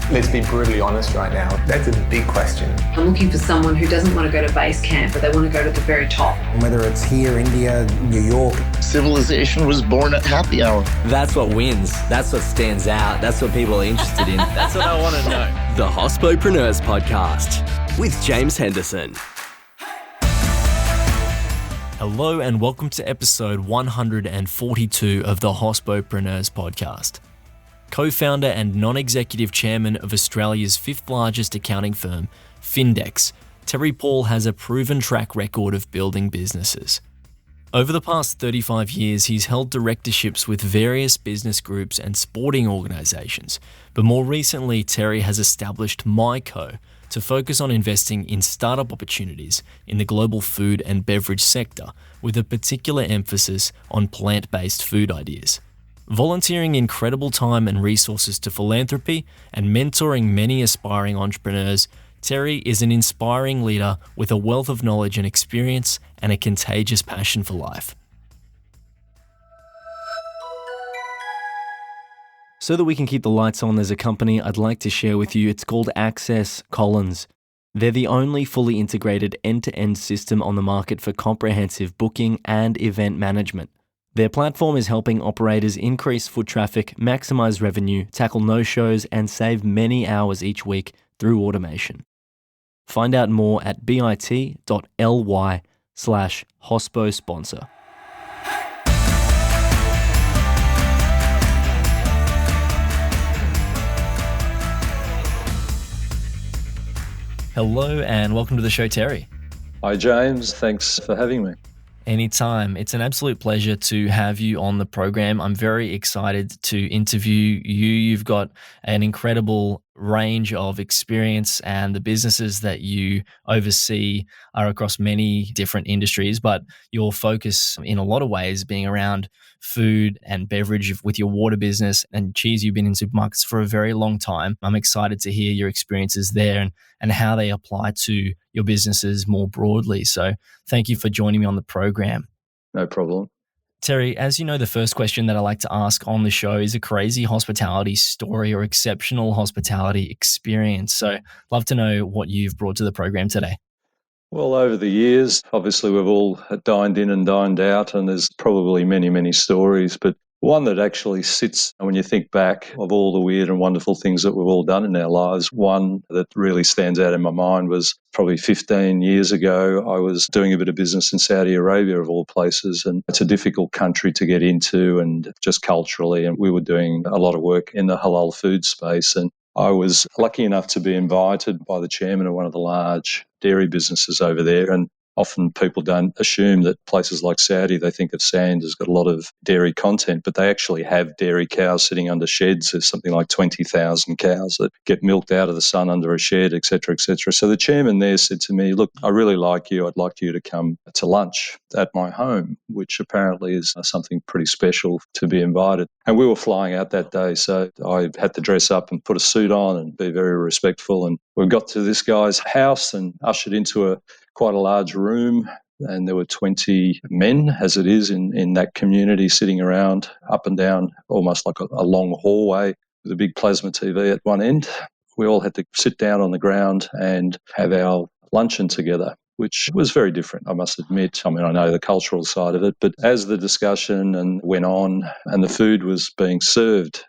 Let's be brutally honest right now. That's a big question. I'm looking for someone who doesn't want to go to base camp, but they want to go to the very top. Whether it's here, India, New York. Civilization was born at happy hour. That's what wins. That's what stands out. That's what people are interested in. That's what I want to know. The Hospopreneurs Podcast with James Henderson. Hello and welcome to episode 142 of the Hospopreneurs Podcast. Co-founder and non-executive chairman of Australia's fifth largest accounting firm, Findex, Terry Paule has a proven track record of building businesses. Over the past 35 years, he's held directorships with various business groups and sporting organisations, but more recently, Terry has established MyCo to focus on investing in startup opportunities in the global food and beverage sector, with a particular emphasis on plant-based food ideas. Volunteering incredible time and resources to philanthropy and mentoring many aspiring entrepreneurs, Terry is an inspiring leader with a wealth of knowledge and experience and a contagious passion for life. So that we can keep the lights on, there's a company I'd like to share with you. It's called Access Collins. They're the only fully integrated end-to-end system on the market for comprehensive booking and event management. Their platform is helping operators increase foot traffic, maximize revenue, tackle no-shows, and save many hours each week through automation. Find out more at bit.ly/hospo-sponsor. Hello and welcome to the show, Terry. Hi, James. Thanks for having me. Anytime. It's an absolute pleasure to have you on the program. I'm very excited to interview you. You've got an incredible range of experience, and the businesses that you oversee are across many different industries, but your focus in a lot of ways being around food and beverage with your water business and cheese. You've been in supermarkets for a very long time. I'm excited to hear your experiences there and how they apply to your businesses more broadly. So thank you for joining me on the program. No problem. Terry, as you know, the first question that I like to ask on the show is a crazy hospitality story or exceptional hospitality experience. So love to know what you've brought to the program today. Well, over the years, obviously we've all dined in and dined out, and there's probably many, many stories, but one that actually sits, when you think back of all the weird and wonderful things that we've all done in our lives, one that really stands out in my mind was probably 15 years ago. I was doing a bit of business in Saudi Arabia, of all places, and it's a difficult country to get into and just culturally, and we were doing a lot of work in the halal food space, and I was lucky enough to be invited by the chairman of one of the large dairy businesses over there, and often people don't assume that places like Saudi, they think of sand has got a lot of dairy content, but they actually have dairy cows sitting under sheds. There's something like 20,000 cows that get milked out of the sun under a shed, et cetera, et cetera. So the chairman there said to me, look, I really like you. I'd like you to come to lunch at my home, which apparently is something pretty special to be invited. And we were flying out that day, so I had to dress up and put a suit on and be very respectful. And we got to this guy's house and ushered into quite a large room, and there were 20 men, as it is in that community, sitting around up and down almost like a long hallway with a big plasma TV at one end. We all had to sit down on the ground and have our luncheon together, which was very different, I must admit. I mean, I know the cultural side of it, but as the discussion went on and the food was being served,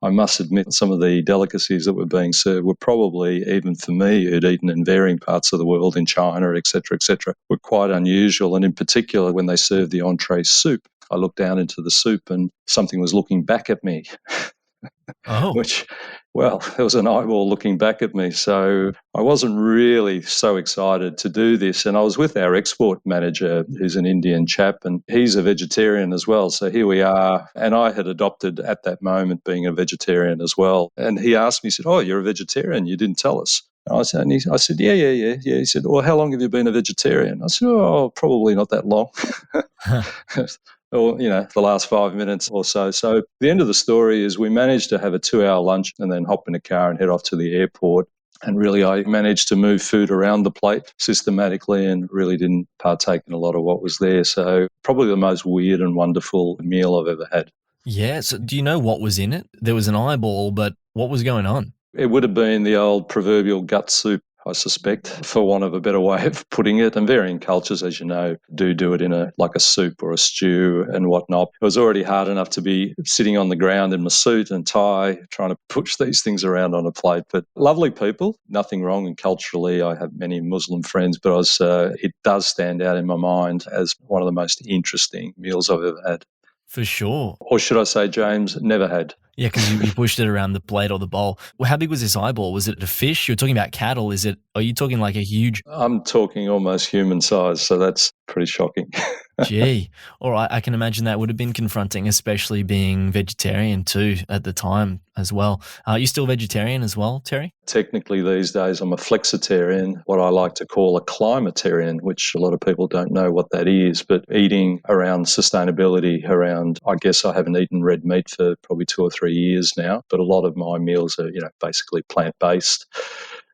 I must admit some of the delicacies that were being served were probably, even for me, who'd eaten in varying parts of the world, in China, et cetera, were quite unusual. And in particular, when they served the entree soup, I looked down into the soup and something was looking back at me. Oh. There was an eyeball looking back at me. So I wasn't really so excited to do this. And I was with our export manager, who's an Indian chap, and he's a vegetarian as well. So here we are. And I had adopted at that moment being a vegetarian as well. And he asked me, he said, oh, you're a vegetarian? You didn't tell us. I said, yeah. He said, well, how long have you been a vegetarian? I said, oh, probably not that long. Or, the last 5 minutes or so. So the end of the story is we managed to have a 2-hour lunch and then hop in a car and head off to the airport. And really, I managed to move food around the plate systematically and really didn't partake in a lot of what was there. So probably the most weird and wonderful meal I've ever had. Yeah. So do you know what was in it? There was an eyeball, but what was going on? It would have been the old proverbial gut soup, I suspect, for want of a better way of putting it. And varying cultures, as you know, do it in like a soup or a stew and whatnot. It was already hard enough to be sitting on the ground in my suit and tie, trying to push these things around on a plate. But lovely people, nothing wrong. And culturally, I have many Muslim friends, but it does stand out in my mind as one of the most interesting meals I've ever had. For sure. Or should I say, James, never had. Yeah, because you pushed it around the plate or the bowl. Well, how big was this eyeball? Was it a fish? You're talking about cattle. Are you talking like a huge... I'm talking almost human size, so that's pretty shocking. Gee. All right, I can imagine that would have been confronting, especially being vegetarian too at the time as well. Are you still vegetarian as well, Terry? Technically, these days, I'm a flexitarian, what I like to call a climatarian, which a lot of people don't know what that is, but eating around sustainability, I guess I haven't eaten red meat for probably 2 or 3 years now, but a lot of my meals are, basically plant-based,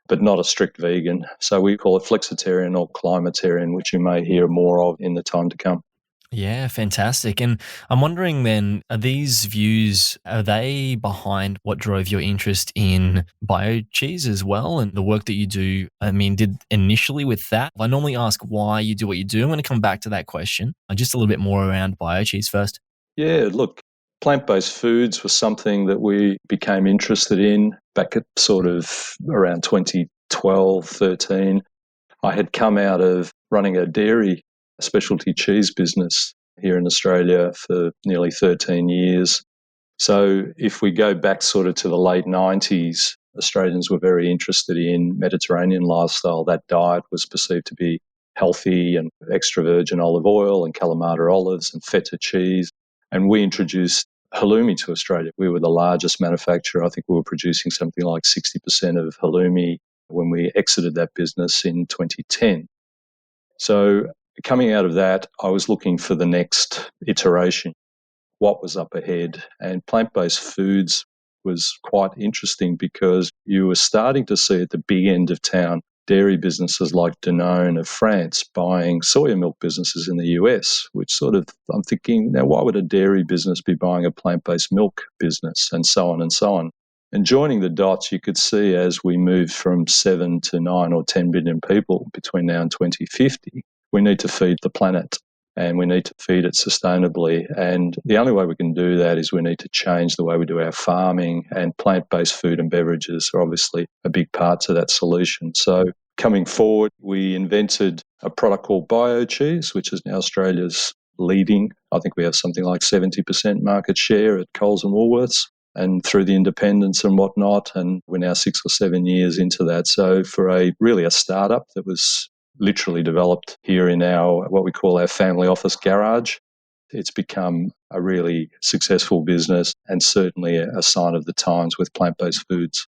but not a strict vegan. So we call it flexitarian or climatarian, which you may hear more of in the time to come. Yeah, fantastic. And I'm wondering then, are they behind what drove your interest in BioCheese as well and the work that you do? I mean, did initially with that, I normally ask why you do what you do. I'm going to come back to that question. Just a little bit more around BioCheese first. Yeah, look, plant-based foods was something that we became interested in back at sort of around 2012, 13. I had come out of running a dairy specialty cheese business here in Australia for nearly 13 years. So if we go back sort of to the late 90s, Australians were very interested in Mediterranean lifestyle. That diet was perceived to be healthy, and extra virgin olive oil and Kalamata olives and feta cheese. And we introduced halloumi to Australia. We were the largest manufacturer. I think we were producing something like 60% of halloumi when we exited that business in 2010. So coming out of that, I was looking for the next iteration, what was up ahead. And plant-based foods was quite interesting because you were starting to see at the big end of town dairy businesses like Danone of France buying soya milk businesses in the US, which sort of, I'm thinking, now why would a dairy business be buying a plant-based milk business, and so on and so on. And joining the dots, you could see as we moved from 7 to 9 or 10 billion people between now and 2050, we need to feed the planet and we need to feed it sustainably. And the only way we can do that is we need to change the way we do our farming, and plant-based food and beverages are obviously a big part of that solution. So coming forward, we invented a product called BioCheese, which is now Australia's leading. I think we have something like 70% market share at Coles and Woolworths, and through the independents and whatnot, and we're now 6 or 7 years into that. So for a startup that was literally developed here in what we call our family office garage, it's become a really successful business and certainly a sign of the times with plant-based foods.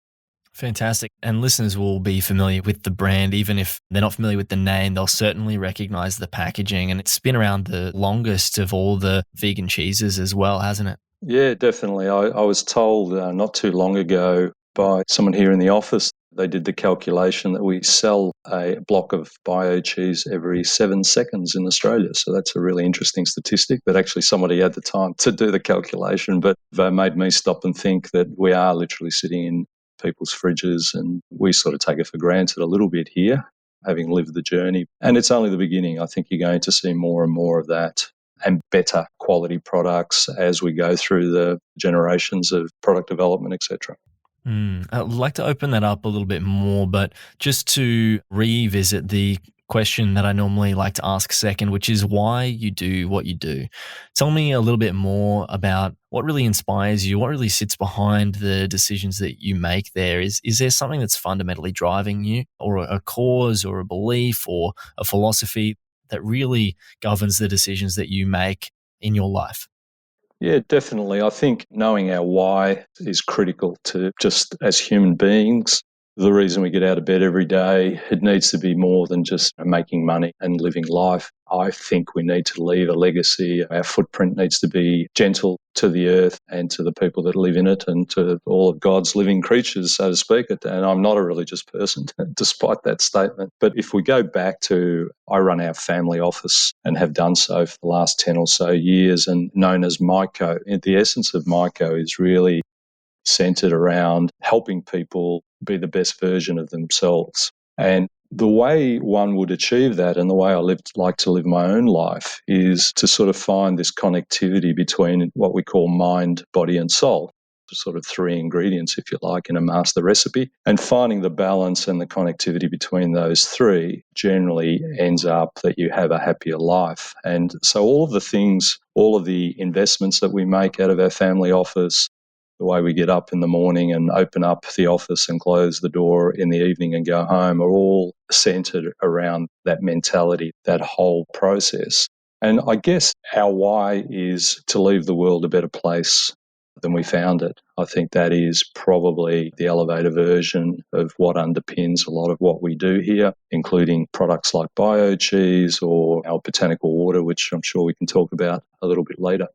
Fantastic. And listeners will be familiar with the brand. Even if they're not familiar with the name, they'll certainly recognize the packaging. And it's been around the longest of all the vegan cheeses as well, hasn't it? Yeah, definitely. I was told not too long ago by someone here in the office, they did the calculation that we sell a block of BioCheese every 7 seconds in Australia. So that's a really interesting statistic, but actually somebody had the time to do the calculation. But they made me stop and think that we are literally sitting in people's fridges, and we sort of take it for granted a little bit here, having lived the journey. And it's only the beginning. I think you're going to see more and more of that and better quality products as we go through the generations of product development, etc. I'd like to open that up a little bit more, but just to revisit the question that I normally like to ask second, which is why you do what you do. Tell me a little bit more about what really inspires you, what really sits behind the decisions that you make there. Is there something that's fundamentally driving you, or a cause or a belief or a philosophy that really governs the decisions that you make in your life? Yeah, definitely. I think knowing our why is critical to just as human beings. The reason we get out of bed every day, it needs to be more than just making money and living life. I think we need to leave a legacy. Our footprint needs to be gentle to the earth and to the people that live in it and to all of God's living creatures, so to speak. And I'm not a religious person, despite that statement. But if we go back to, I run our family office and have done so for the last 10 or so years, and known as MyCo. The essence of MyCo is really centered around helping people be the best version of themselves. And the way one would achieve that, and the way I like to live my own life, is to sort of find this connectivity between what we call mind, body, and soul. Sort of three ingredients, if you like, in a master recipe. And finding the balance and the connectivity between those three generally ends up that you have a happier life. And so all of the things, all of the investments that we make out of our family office, the way we get up in the morning and open up the office and close the door in the evening and go home, are all centered around that mentality, that whole process. And I guess our why is to leave the world a better place than we found it. I think that is probably the elevator version of what underpins a lot of what we do here, including products like BioCheese or our botanical water, which I'm sure we can talk about a little bit later.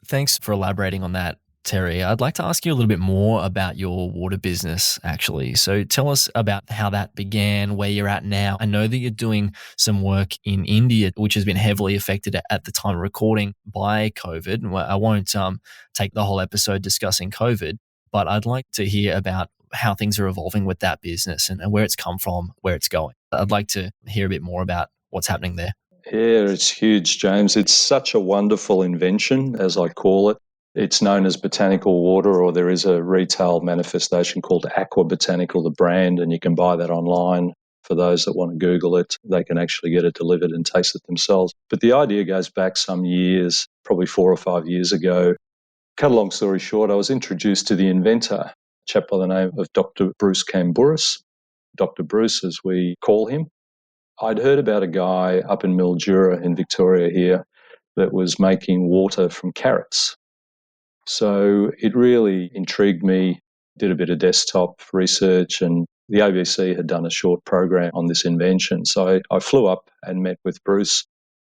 Thanks for elaborating on that, Terry. I'd like to ask you a little bit more about your water business, actually. So tell us about how that began, where you're at now. I know that you're doing some work in India, which has been heavily affected at the time of recording by COVID. I won't take the whole episode discussing COVID, but I'd like to hear about how things are evolving with that business and where it's come from, where it's going. I'd like to hear a bit more about what's happening there. Yeah, it's huge, James. It's such a wonderful invention, as I call it. It's known as Botanical Water, or there is a retail manifestation called Aqua Botanical, the brand, and you can buy that online. For those that want to Google it, they can actually get it delivered and taste it themselves. But the idea goes back some years, probably 4 or 5 years ago. Cut a long story short, I was introduced to the inventor, a chap by the name of Dr. Bruce Camburis, Dr. Bruce as we call him. I'd heard about a guy up in Mildura in Victoria here that was making water from carrots. So it really intrigued me, did a bit of desktop research, and the ABC had done a short program on this invention. So I flew up and met with Bruce,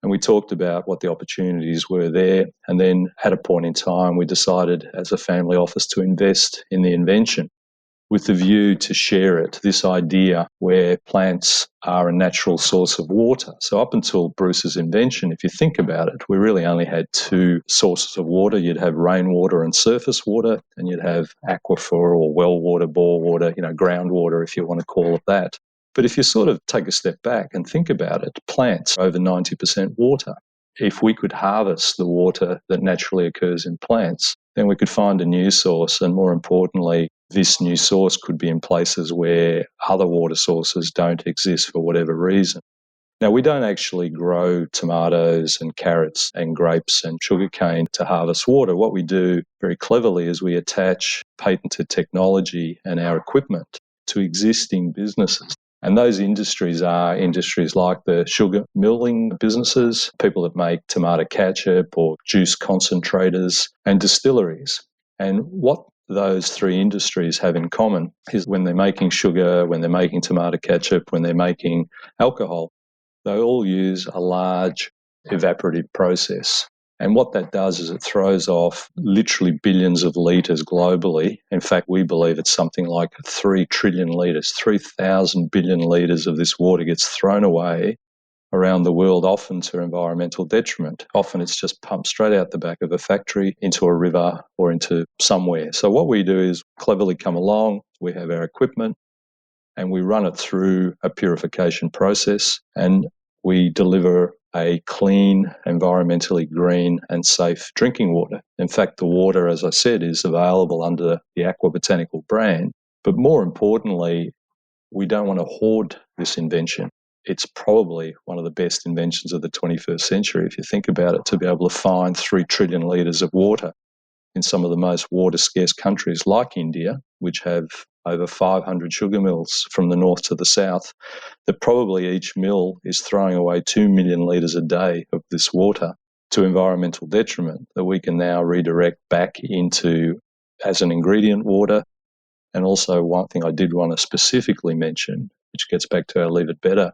and we talked about what the opportunities were there. And then at a point in time, we decided as a family office to invest in the invention with the view to share it, this idea where plants are a natural source of water. So up until Bruce's invention, if you think about it, we really only had two sources of water. You'd have rainwater and surface water, and you'd have aquifer or well water, bore water, groundwater, if you want to call it that. But if you sort of take a step back and think about it, plants are over 90% water. If we could harvest the water that naturally occurs in plants, then we could find a new source, and more importantly, this new source could be in places where other water sources don't exist for whatever reason. Now, we don't actually grow tomatoes and carrots and grapes and sugarcane to harvest water. What we do very cleverly is we attach patented technology and our equipment to existing businesses. And those industries are industries like the sugar milling businesses, people that make tomato ketchup or juice concentrators, and distilleries. And what those three industries have in common is when they're making sugar, when they're making tomato ketchup, when they're making alcohol, they all use a large evaporative process. And what that does is it throws off literally billions of litres globally. In fact, we believe it's something like 3 trillion litres, 3,000 billion litres of this water gets thrown away around the world, often to environmental detriment. Often it's just pumped straight out the back of a factory into a river or into somewhere. So what we do is cleverly come along, we have our equipment, and we run it through a purification process, and we deliver a clean, environmentally green and safe drinking water. In fact, the water, as I said, is available under the Aqua Botanical brand. But more importantly, we don't want to hoard this invention. It's probably one of the best inventions of the 21st century, if you think about it, to be able to find 3 trillion litres of water in some of the most water-scarce countries like India, which have over 500 sugar mills from the north to the south, that probably each mill is throwing away 2 million litres a day of this water to environmental detriment, that we can now redirect back into as an ingredient water. And also one thing I did want to specifically mention, which gets back to our Leave It Better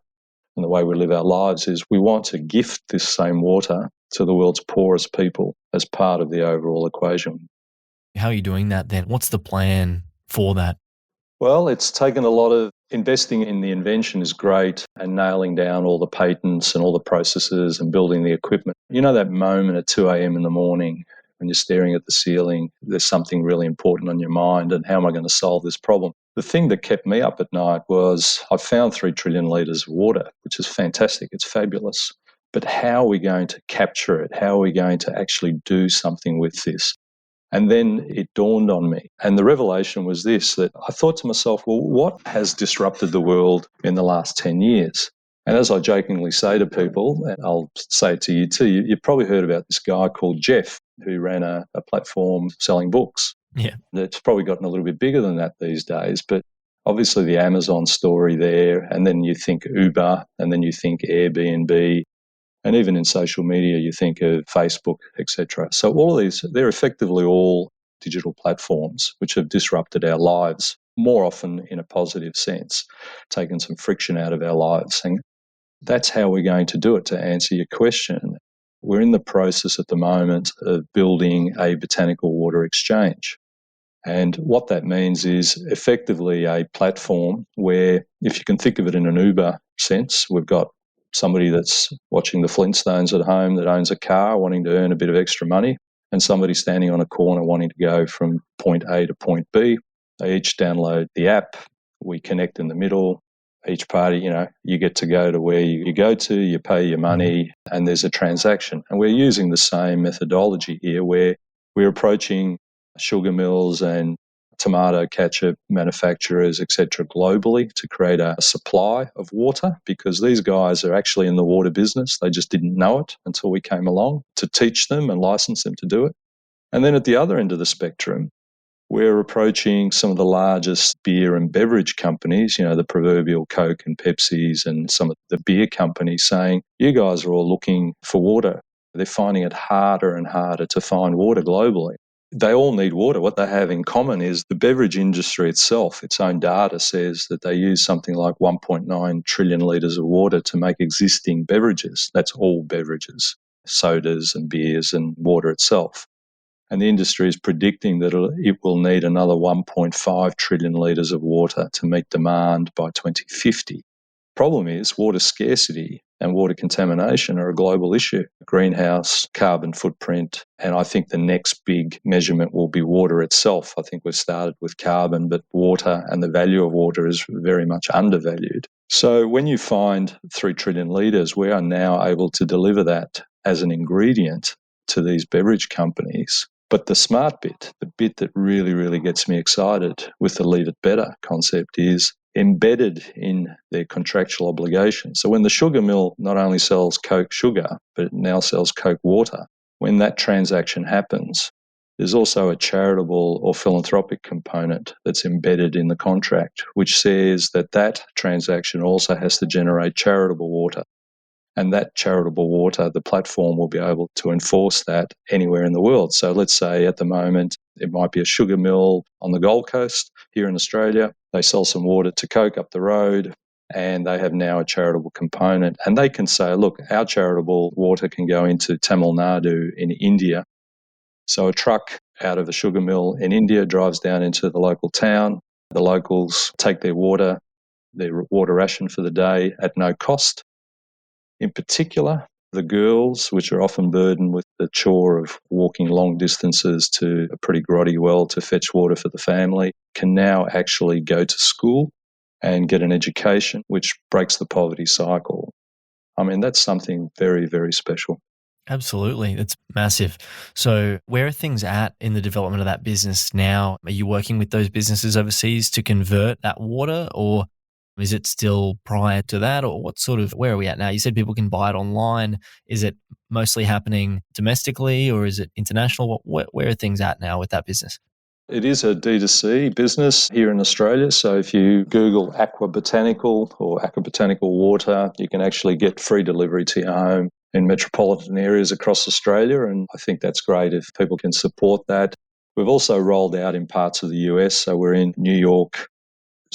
and the way we live our lives is we want to gift this same water to the world's poorest people as part of the overall equation. How are you doing that then? What's the plan for that? Well, it's taken a lot of investing in the invention is great, and nailing down all the patents and all the processes and building the equipment. You know that moment at 2 a.m. in the morning when you're staring at the ceiling, there's something really important on your mind, and how am I going to solve this problem? The thing that kept me up at night was I found 3 trillion litres of water, which is fantastic. It's fabulous. But how are we going to capture it? How are we going to actually do something with this? And then it dawned on me. And the revelation was this, that I thought to myself, well, what has disrupted the world in the last 10 years? And as I jokingly say to people, and I'll say it to you too, you've probably heard about this guy called Jeff, who ran a platform selling books. Yeah. It's probably gotten a little bit bigger than that these days, but obviously the Amazon story there, and then you think Uber, and then you think Airbnb, and even in social media, you think of Facebook, etc. So all of these, they're effectively all digital platforms which have disrupted our lives, more often in a positive sense, taken some friction out of our lives. And that's how we're going to do it, to answer your question. We're in the process at the moment of building a botanical water exchange. And what that means is effectively a platform where, if you can think of it in an Uber sense, we've got somebody that's watching the Flintstones at home that owns a car wanting to earn a bit of extra money, and somebody standing on a corner wanting to go from point A to point B. They each download the app. We connect in the middle. Each party, you get to go to where you go to, you pay your money, and there's a transaction. And we're using the same methodology here where we're approaching sugar mills and tomato ketchup manufacturers, etc., globally to create a supply of water, because these guys are actually in the water business. They just didn't know it until we came along to teach them and license them to do it. And then at the other end of the spectrum, we're approaching some of the largest beer and beverage companies, the proverbial Coke and Pepsis and some of the beer companies, saying, you guys are all looking for water. They're finding it harder and harder to find water globally. They all need water. What they have in common is the beverage industry itself, its own data says that they use something like 1.9 trillion litres of water to make existing beverages. That's all beverages, sodas and beers and water itself. And the industry is predicting that it will need another 1.5 trillion litres of water to meet demand by 2050. Problem is, water scarcity and water contamination are a global issue. Greenhouse, carbon footprint, and I think the next big measurement will be water itself. I think we've started with carbon, but water and the value of water is very much undervalued. So when you find 3 trillion litres, we are now able to deliver that as an ingredient to these beverage companies. But the smart bit, the bit that really, really gets me excited with the Leave It Better concept is embedded in their contractual obligations. So when the sugar mill not only sells Coke sugar, but it now sells Coke water, when that transaction happens, there's also a charitable or philanthropic component that's embedded in the contract, which says that that transaction also has to generate charitable water. And that charitable water, the platform will be able to enforce that anywhere in the world. So let's say at the moment, it might be a sugar mill on the Gold Coast here in Australia. They sell some water to Coke up the road, and they have now a charitable component. And they can say, look, our charitable water can go into Tamil Nadu in India. So a truck out of a sugar mill in India drives down into the local town. The locals take their water ration for the day at no cost. In particular, the girls, which are often burdened with the chore of walking long distances to a pretty grotty well to fetch water for the family, can now actually go to school and get an education, which breaks the poverty cycle. I mean, that's something very, very special. Absolutely. It's massive. So where are things at in the development of that business now? Are you working with those businesses overseas to convert that water, or is it still prior to that, or where are we at now? You said people can buy it online. Is it mostly happening domestically, or is it international? Where are things at now with that business? It is a D2C business here in Australia. So if you Google Aqua Botanical or Aqua Botanical Water, you can actually get free delivery to your home in metropolitan areas across Australia. And I think that's great if people can support that. We've also rolled out in parts of the US. So we're in New York,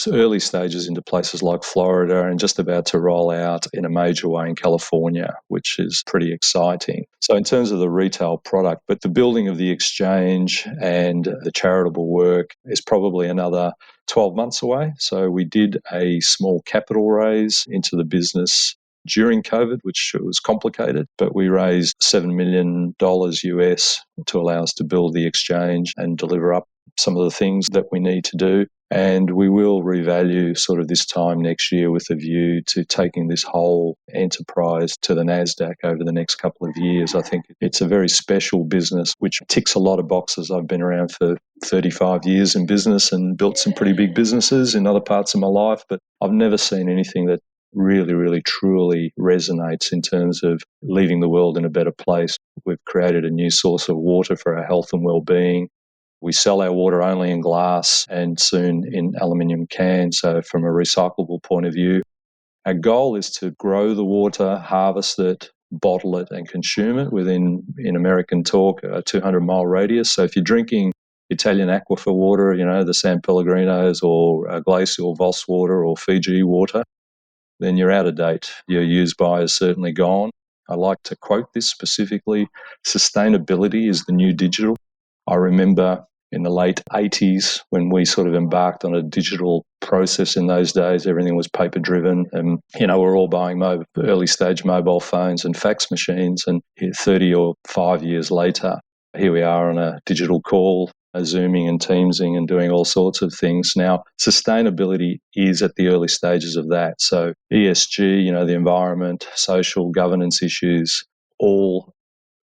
early stages into places like Florida and just about to roll out in a major way in California, which is pretty exciting. So in terms of the retail product, but the building of the exchange and the charitable work is probably another 12 months away. So we did a small capital raise into the business during COVID, which was complicated, but we raised $7 million US to allow us to build the exchange and deliver up some of the things that we need to do. And we will revalue sort of this time next year with a view to taking this whole enterprise to the NASDAQ over the next couple of years. I think it's a very special business, which ticks a lot of boxes. I've been around for 35 years in business and built some pretty big businesses in other parts of my life, but I've never seen anything that really, really, truly resonates in terms of leaving the world in a better place. We've created a new source of water for our health and well-being. We sell our water only in glass and soon in aluminium cans. So from a recyclable point of view, our goal is to grow the water, harvest it, bottle it and consume it within, in American talk, a 200-mile radius. So if you're drinking Italian aquifer water, the San Pellegrinos or glacial Voss water or Fiji water, then you're out of date. Your use by is certainly gone. I like to quote this specifically. Sustainability is the new digital. I remember in the late 80s when we sort of embarked on a digital process in those days. Everything was paper driven and, we're all buying early stage mobile phones and fax machines. And 30 or 5 years later, here we are on a digital call, Zooming and Teamsing and doing all sorts of things. Now, sustainability is at the early stages of that. So ESG, the environment, social governance issues, all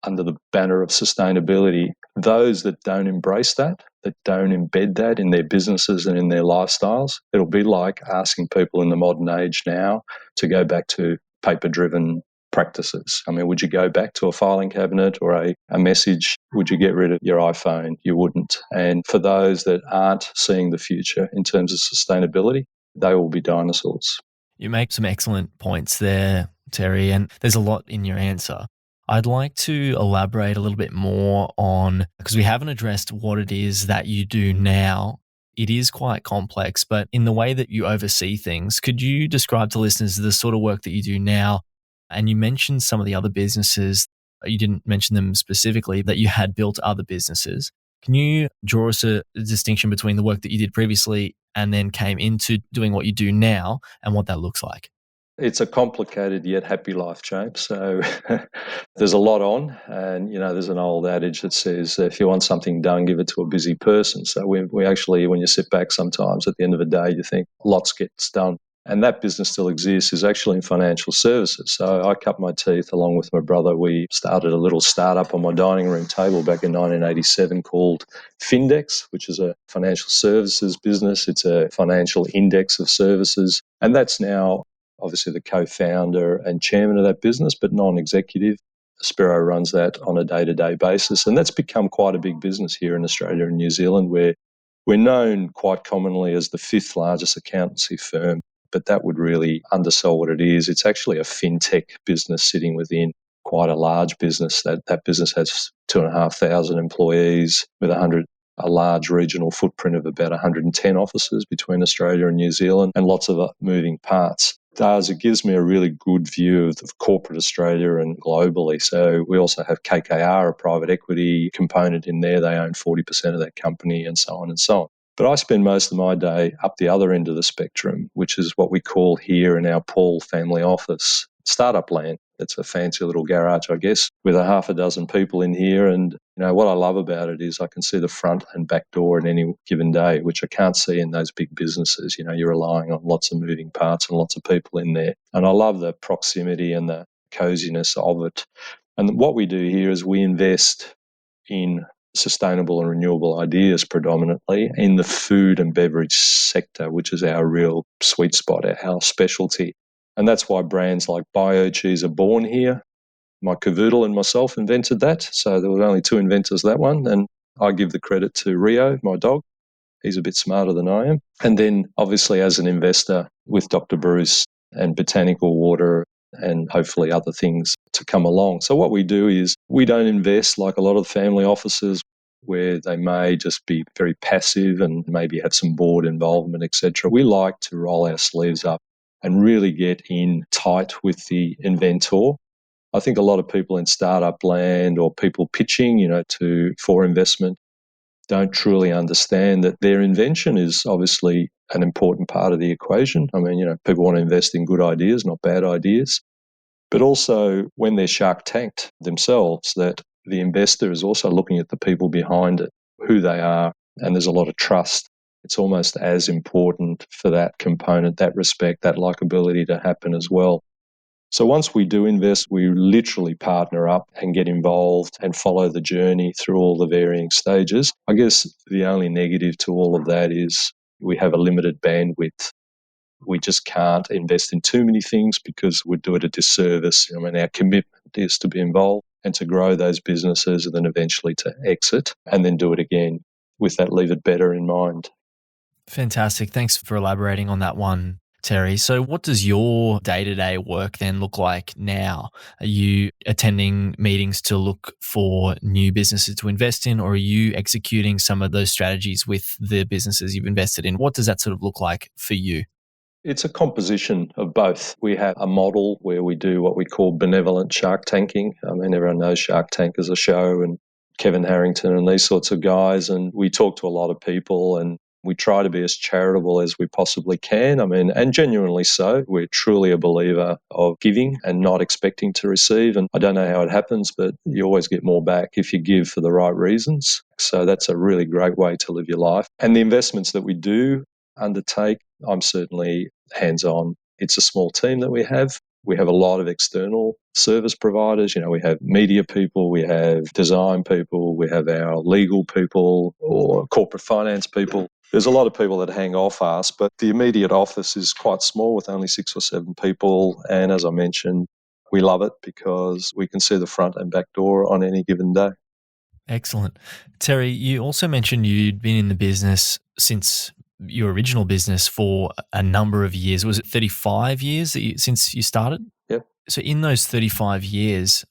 under the banner of sustainability. Those that don't embrace that don't embed that in their businesses and in their lifestyles, it'll be like asking people in the modern age now to go back to paper-driven practices. I mean, would you go back to a filing cabinet or a message? Would you get rid of your iPhone? You wouldn't. And for those that aren't seeing the future in terms of sustainability, they will be dinosaurs. You make some excellent points there, Terry, and there's a lot in your answer. I'd like to elaborate a little bit more on, because we haven't addressed what it is that you do now. It is quite complex, but in the way that you oversee things, could you describe to listeners the sort of work that you do now? And you mentioned some of the other businesses. You didn't mention them specifically, that you had built other businesses. Can you draw us a distinction between the work that you did previously and then came into doing what you do now and what that looks like? It's a complicated yet happy life, James. So there's a lot on. And, there's an old adage that says, if you want something done, give it to a busy person. So we actually, when you sit back sometimes at the end of the day, you think lots gets done. And that business still exists, is actually in financial services. So I cut my teeth along with my brother. We started a little startup on my dining room table back in 1987 called Findex, which is a financial services business. It's a financial index of services. And that's now obviously the co-founder and chairman of that business, but non-executive. Spiro runs that on a day-to-day basis. And that's become quite a big business here in Australia and New Zealand, where we're known quite commonly as the 5th largest accountancy firm, but that would really undersell what it is. It's actually a fintech business sitting within quite a large business. That business has 2,500 employees with a large regional footprint of about 110 offices between Australia and New Zealand and lots of moving parts. It gives me a really good view of corporate Australia and globally. So we also have KKR, a private equity component in there. They own 40% of that company and so on and so on. But I spend most of my day up the other end of the spectrum, which is what we call here in our Paule family office, startup land. It's a fancy little garage, I guess, with a half a dozen people in here. And, what I love about it is I can see the front and back door at any given day, which I can't see in those big businesses. You're relying on lots of moving parts and lots of people in there. And I love the proximity and the coziness of it. And what we do here is we invest in sustainable and renewable ideas predominantly in the food and beverage sector, which is our real sweet spot, our specialty. And that's why brands like BioCheese are born here. My cavoodle and myself invented that. So there were only 2 inventors of that one. And I give the credit to Rio, my dog. He's a bit smarter than I am. And then obviously as an investor with Dr. Bruce and Botanical Water and hopefully other things to come along. So what we do is we don't invest like a lot of family offices. where they may just be very passive and maybe have some board involvement, etc. We like to roll our sleeves up and really get in tight with the inventor. I think a lot of people in startup land or people pitching, for investment don't truly understand that their invention is obviously an important part of the equation. I mean, people want to invest in good ideas, not bad ideas. But also when they're shark tanked themselves, that the investor is also looking at the people behind it, who they are, and there's a lot of trust. It's almost as important for that component, that respect, that likability to happen as well. So once we do invest, we literally partner up and get involved and follow the journey through all the varying stages. I guess the only negative to all of that is we have a limited bandwidth. We just can't invest in too many things because we'd do it a disservice. I mean, our commitment is to be involved and to grow those businesses and then eventually to exit and then do it again with that leave it better in mind. Fantastic. Thanks for elaborating on that one, Terry. So what does your day-to-day work then look like now? Are you attending meetings to look for new businesses to invest in, or are you executing some of those strategies with the businesses you've invested in? What does that sort of look like for you? It's a composition of both. We have a model where we do what we call benevolent shark tanking. I mean, everyone knows Shark Tank as a show and Kevin Harrington and these sorts of guys. And we talk to a lot of people and we try to be as charitable as we possibly can. I mean, and genuinely so. We're truly a believer of giving and not expecting to receive. And I don't know how it happens, but you always get more back if you give for the right reasons. So that's a really great way to live your life. And the investments that we do undertake, I'm certainly hands-on. It's a small team that we have. We have a lot of external service providers. We have media people, we have design people, we have our legal people or corporate finance people. There's a lot of people that hang off us, but the immediate office is quite small with only 6 or 7 people. And as I mentioned, we love it because we can see the front and back door on any given day. Excellent. Terry, you also mentioned you'd been in the business since your original business for a number of years. Was it 35 years since you started? Yep. So in those 35 years,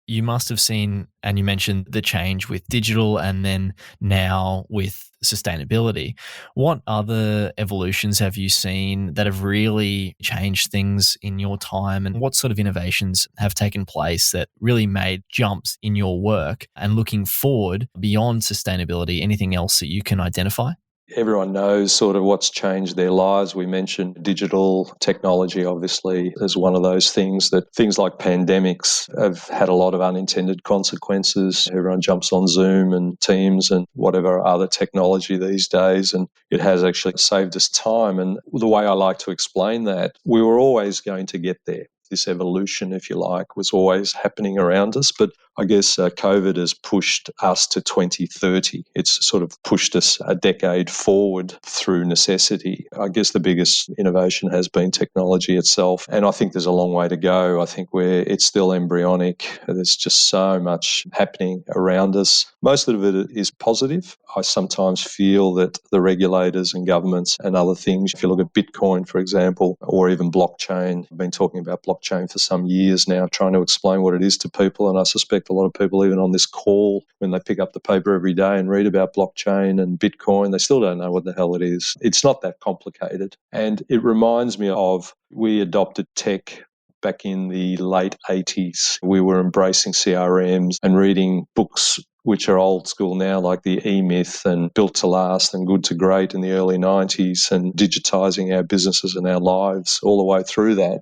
you must have seen, and you mentioned the change with digital and then now with sustainability. What other evolutions have you seen that have really changed things in your time, and what sort of innovations have taken place that really made jumps in your work? And looking forward beyond sustainability, anything else that you can identify? Everyone knows sort of what's changed their lives. We mentioned digital technology, obviously, as one of those things like pandemics have had a lot of unintended consequences. Everyone jumps on Zoom and Teams and whatever other technology these days, and it has actually saved us time. And the way I like to explain that, we were always going to get there. This evolution, if you like, was always happening around us. But I guess COVID has pushed us to 2030. It's sort of pushed us a decade forward through necessity. I guess the biggest innovation has been technology itself. And I think there's a long way to go. I think it's still embryonic. There's just so much happening around us. Most of it is positive. I sometimes feel that the regulators and governments and other things, if you look at Bitcoin, for example, or even blockchain, I've been talking about blockchain for some years now, trying to explain what it is to people. And I suspect a lot of people, even on this call, when they pick up the paper every day and read about blockchain and Bitcoin, they still don't know what the hell it is. It's not that complicated. And it reminds me of, we adopted tech back in the late 80s. We were embracing CRMs and reading books which are old school now, like the E-Myth and Built to Last and Good to Great in the early 90s, and digitizing our businesses and our lives all the way through that.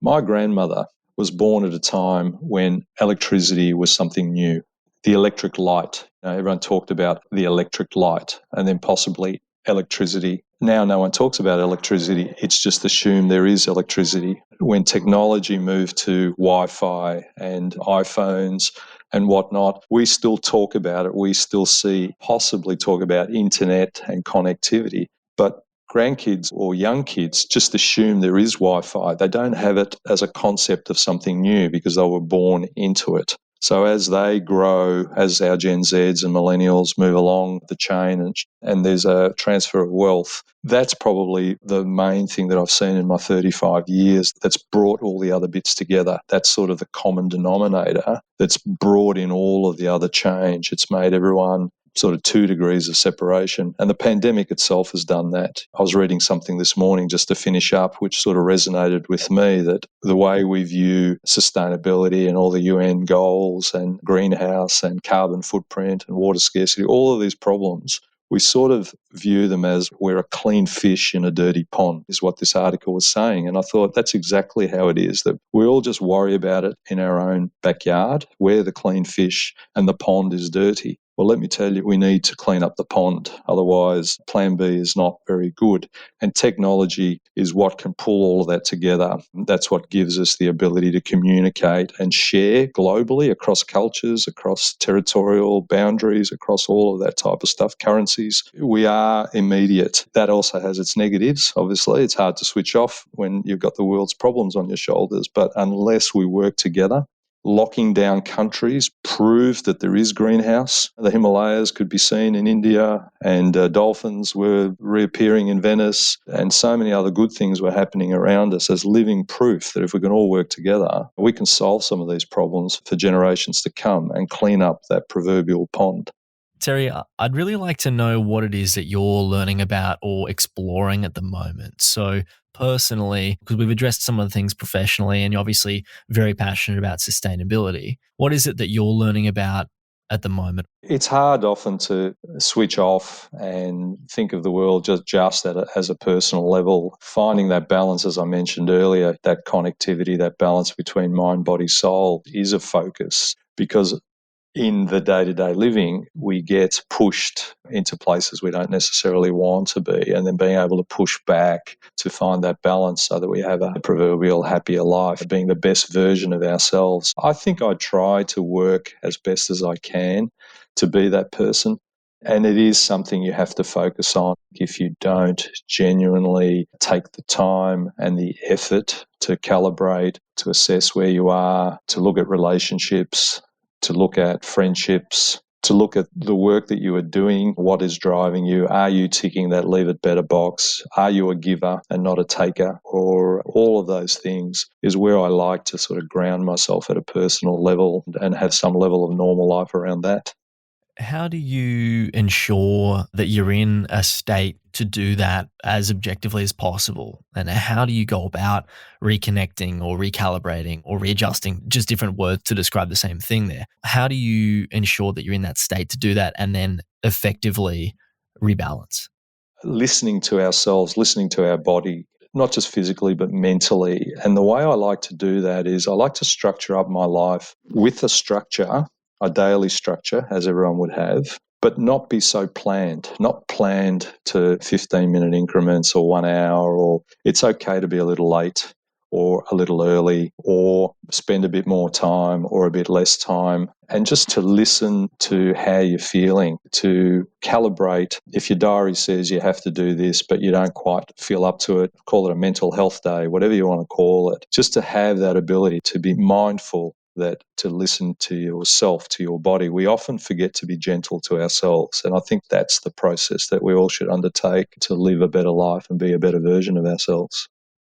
My grandmother was born at a time when electricity was something new. The electric light. Everyone talked about the electric light and then possibly electricity. Now no one talks about electricity. It's just assumed there is electricity. When technology moved to Wi-Fi and iPhones and whatnot, we still talk about it. We still possibly talk about internet and connectivity. But grandkids or young kids just assume there is Wi-Fi. They don't have it as a concept of something new because they were born into it. So as they grow, as our Gen Zs and millennials move along the chain and there's a transfer of wealth, that's probably the main thing that I've seen in my 35 years that's brought all the other bits together. That's sort of the common denominator that's brought in all of the other change. It's made everyone sort of 2 degrees of separation. And the pandemic itself has done that. I was reading something this morning just to finish up, which sort of resonated with me, that the way we view sustainability and all the UN goals and greenhouse and carbon footprint and water scarcity, all of these problems, we sort of view them as we're a clean fish in a dirty pond, is what this article was saying. And I thought that's exactly how it is, that we all just worry about it in our own backyard. We're the clean fish and the pond is dirty. Well, let me tell you, we need to clean up the pond. Otherwise, plan B is not very good. And technology is what can pull all of that together. That's what gives us the ability to communicate and share globally across cultures, across territorial boundaries, across all of that type of stuff, currencies. We are immediate. That also has its negatives, obviously. It's hard to switch off when you've got the world's problems on your shoulders. But unless we work together, locking down countries proved that there is greenhouse. The Himalayas could be seen in India, and dolphins were reappearing in Venice, and so many other good things were happening around us as living proof that if we can all work together, we can solve some of these problems for generations to come and clean up that proverbial pond. Terry, I'd really like to know what it is that you're learning about or exploring at the moment. So personally, because we've addressed some of the things professionally and you're obviously very passionate about sustainability, what is it that you're learning about at the moment? It's hard often to switch off and think of the world just as a personal level. Finding that balance, as I mentioned earlier, that connectivity, that balance between mind, body, soul is a focus, because in the day-to-day living, we get pushed into places we don't necessarily want to be, and then being able to push back to find that balance so that we have a proverbial happier life, being the best version of ourselves. I think I try to work as best as I can to be that person, and it is something you have to focus on. If you don't genuinely take the time and the effort to calibrate, to assess where you are, to look at relationships, to look at friendships, to look at the work that you are doing, what is driving you. Are you ticking that leave it better box? Are you a giver and not a taker? Or all of those things is where I like to sort of ground myself at a personal level and have some level of normal life around that. How do you ensure that you're in a state to do that as objectively as possible? And how do you go about reconnecting or recalibrating or readjusting, just different words to describe the same thing there? How do you ensure that you're in that state to do that and then effectively rebalance? Listening to ourselves, listening to our body, not just physically, but mentally. And the way I like to do that is I like to structure up my life with a structure, a daily structure, as everyone would have, but not be so planned, not planned to 15-minute increments or 1 hour, or it's okay to be a little late or a little early or spend a bit more time or a bit less time, and just to listen to how you're feeling, to calibrate. If your diary says you have to do this, but you don't quite feel up to it, call it a mental health day, whatever you want to call it, just to have that ability to be mindful, that to listen to yourself, to your body. We often forget to be gentle to ourselves. And I think that's the process that we all should undertake to live a better life and be a better version of ourselves.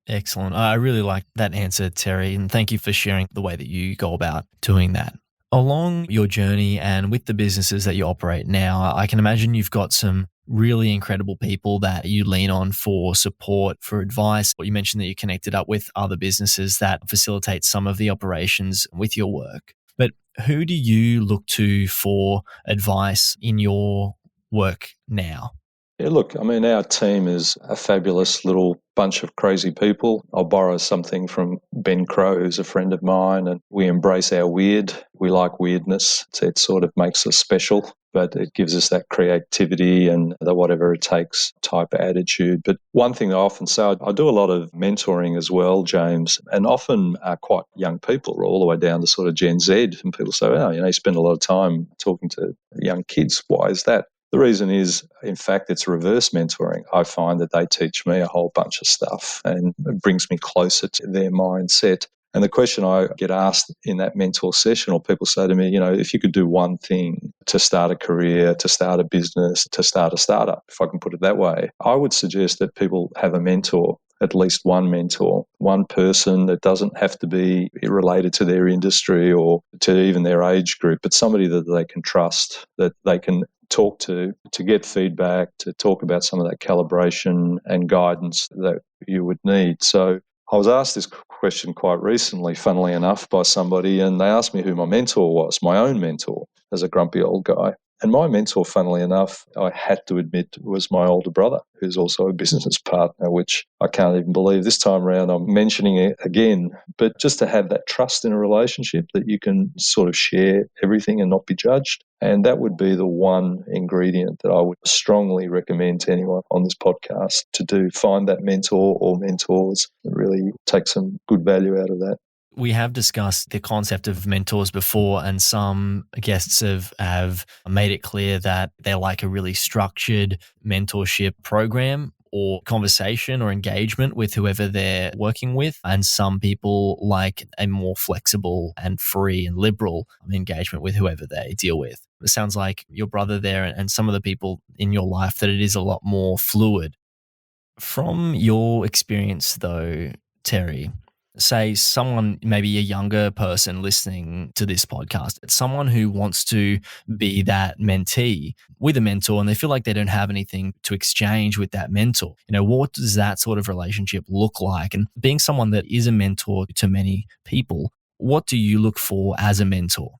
Excellent. I really like that answer, Terry, and thank you for sharing the way that you go about doing that. Along your journey and with the businesses that you operate now, I can imagine you've got some really incredible people that you lean on for support, for advice. You mentioned that you connected up with other businesses that facilitate some of the operations with your work. But who do you look to for advice in your work now? Yeah, look, I mean, our team is a fabulous little bunch of crazy people. I'll borrow something from Ben Crow, who's a friend of mine, and we embrace our weird. We like weirdness. It sort of makes us special, but it gives us that creativity and the whatever it takes type of attitude. But one thing I often say, I do a lot of mentoring as well, James, and often quite young people, all the way down to sort of Gen Z. And people say, oh, you spend a lot of time talking to young kids. Why is that? The reason is, in fact, it's reverse mentoring. I find that they teach me a whole bunch of stuff and it brings me closer to their mindset. And the question I get asked in that mentor session, or people say to me, if you could do one thing to start a career, to start a business, to start a startup, if I can put it that way, I would suggest that people have a mentor, at least one mentor, one person that doesn't have to be related to their industry or to even their age group, but somebody that they can trust, that they can talk to get feedback, to talk about some of that calibration and guidance that you would need. So I was asked this question quite recently, funnily enough, by somebody, and they asked me who my mentor was, my own mentor, as a grumpy old guy. And my mentor, funnily enough, I had to admit, was my older brother, who's also a business partner, which I can't even believe this time around I'm mentioning it again. But just to have that trust in a relationship that you can sort of share everything and not be judged. And that would be the one ingredient that I would strongly recommend to anyone on this podcast to do. Find that mentor or mentors and really take some good value out of that. We have discussed the concept of mentors before, and some guests have made it clear that they like a really structured mentorship program or conversation or engagement with whoever they're working with. And some people like a more flexible and free and liberal engagement with whoever they deal with. It sounds like your brother there and some of the people in your life that it is a lot more fluid. From your experience though, Terry, say someone, maybe a younger person listening to this podcast, someone who wants to be that mentee with a mentor and they feel like they don't have anything to exchange with that mentor. What does that sort of relationship look like? And being someone that is a mentor to many people, what do you look for as a mentor?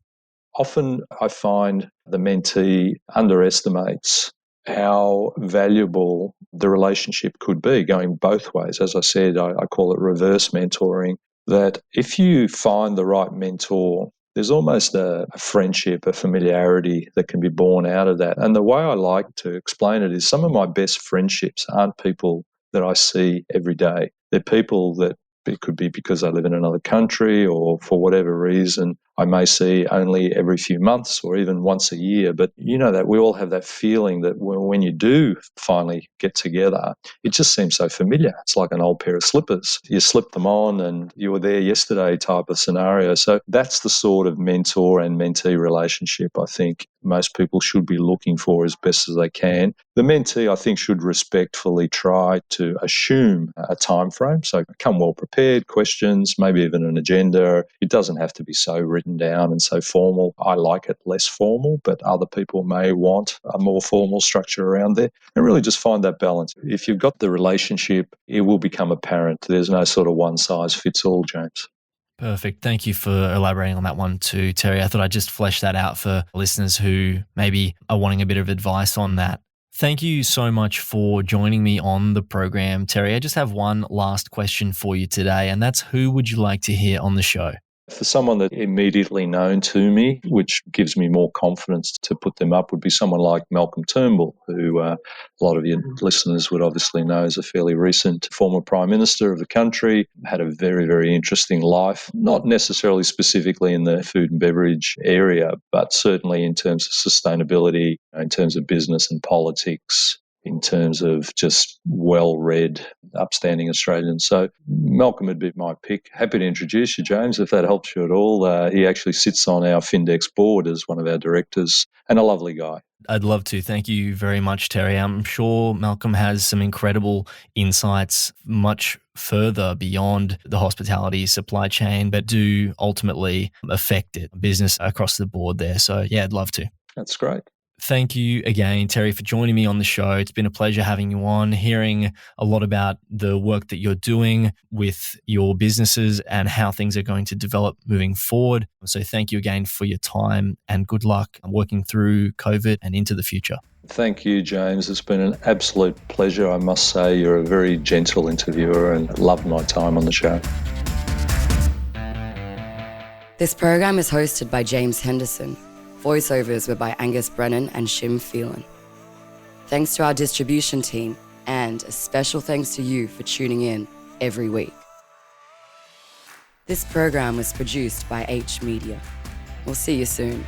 Often I find the mentee underestimates how valuable the relationship could be going both ways. As I said, I call it reverse mentoring, that if you find the right mentor, there's almost a friendship, a familiarity that can be born out of that. And the way I like to explain it is some of my best friendships aren't people that I see every day. They're people that it could be because I live in another country or for whatever reason I may see only every few months or even once a year. But that we all have that feeling that when you do finally get together, it just seems so familiar. It's like an old pair of slippers. You slip them on and you were there yesterday type of scenario. So that's the sort of mentor and mentee relationship I think most people should be looking for as best as they can. The mentee, I think, should respectfully try to assume a time frame. So come well prepared, questions, maybe even an agenda. It doesn't have to be so written down and so formal. I like it less formal, but other people may want a more formal structure around there. And really just find that balance. If you've got the relationship, it will become apparent. There's no sort of one size fits all, James. Perfect. Thank you for elaborating on that one too, Terry. I thought I'd just flesh that out for listeners who maybe are wanting a bit of advice on that. Thank you so much for joining me on the program, Terry. I just have one last question for you today, and that's who would you like to hear on the show? For someone that's immediately known to me, which gives me more confidence to put them up, would be someone like Malcolm Turnbull, who a lot of your listeners would obviously know is a fairly recent former Prime Minister of the country, had a very, very interesting life, not necessarily specifically in the food and beverage area, but certainly in terms of sustainability, in terms of business and politics, in terms of just well-read, upstanding Australians. So Malcolm would be my pick. Happy to introduce you, James, if that helps you at all. He actually sits on our Findex board as one of our directors and a lovely guy. I'd love to. Thank you very much, Terry. I'm sure Malcolm has some incredible insights much further beyond the hospitality supply chain, but do ultimately affect it, business across the board there. So yeah, I'd love to. That's great. Thank you again, Terry, for joining me on the show. It's been a pleasure having you on, hearing a lot about the work that you're doing with your businesses and how things are going to develop moving forward. So thank you again for your time and good luck working through COVID and into the future. Thank you, James. It's been an absolute pleasure. I must say you're a very gentle interviewer and loved my time on the show. This program is hosted by James Henderson. Voiceovers were by Angus Brennan and Shim Phelan. Thanks to our distribution team, and a special thanks to you for tuning in every week. This program was produced by H Media. We'll see you soon.